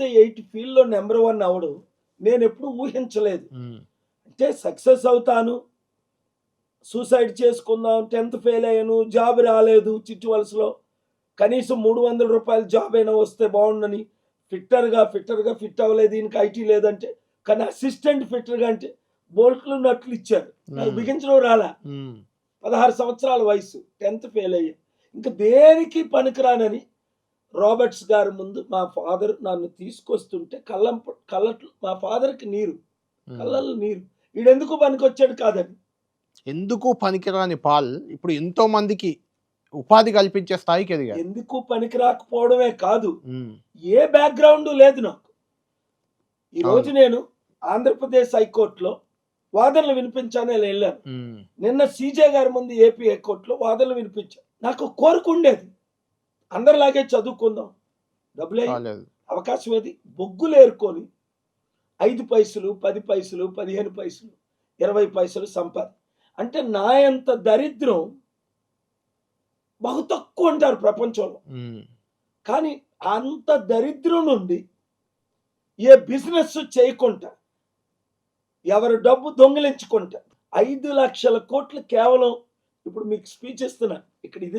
చేస్తే 8 ఫీల్డ్‌లో నంబర్ 1 అవ్వడం నేనెప్పుడు ఊహించలేదు. హ్మ్. అంటే సక్సెస్ అవుతాను, సూసైడ్ చేసుకుందాం, 10థ్ ఫెయిల్ అయ్యాను, జాబ్ రాలేదు చిట్టు వలసలో. కనీసం రూ. 300 జాబ్ అయినా వస్తే బావుండని ఫిట్టర్‌గా ఫిట్ అవ్వలేదు. ఈయనకి ఐటీ లేదంటే, కానీ అసిస్టెంట్ ఫిట్టర్‌గా అంటే బోల్ట్లు, నట్లు ఇచ్చారు. నాకు హ్మ్. బిగించడం రాలా. హ్మ్. 16 సంవత్సరాల వయసు. 10థ్ ఫెయిల్ అయ్యా. ఇంక దేనికి పనికిరానని రాబర్ట్స్ గారి ముందు మా ఫాదర్ నన్ను తీసుకొస్తుంటే కళ్ళట్లో మా ఫాదర్‌కి నీరు. హ్మ్. కళ్ళల్లో నీరు. ఈడెందుకు పనికొచ్చాడు కాదని. ఎందుకు పనికిరాని పాల్ ఇప్పుడు ఎంతో మందికి ఉపాధి కల్పించే స్థాయికి ఎదిగాడు. ఎందుకు పనికి రాకపోవడమే కాదు, హ్మ్. ఏ బ్యాక్‌గ్రౌండు లేదు నాకు. ఈరోజు అవును. నేను ఆంధ్రప్రదేశ్ హైకోర్ట్‌లో వాదనలు వినిపించానని ఎళ్ళాను. హ్మ్. నిన్న సీజే గారి ముందు ఏపీ హైకోర్ట్‌లో వాదనలు వినిపించాను. నాకు కోరికుండేది. అందరిలాగే చదువుకుందాం. డబ్బులేయి, కాలేదు. అవకాశం ఏది? బొగ్గులేరుకొని 5 పైసలు, 10 పైసలు, 15 పైసలు, 20 పైసలు అంటే నా యంత దరిద్రం బహు తక్కువుంటారు ప్రపంచంలో. హ్మ్. కానీ అంత దరిద్రం నుండి ఏ బిజినెస్ చేయకుండా, ఎవరి డబ్బు దొంగిలించకుండా 5,00,000 కోట్లు కేవలం ఇప్పుడు మీకు స్పీచ్ ఇస్తున్నా. ఇక్కడ ఇదే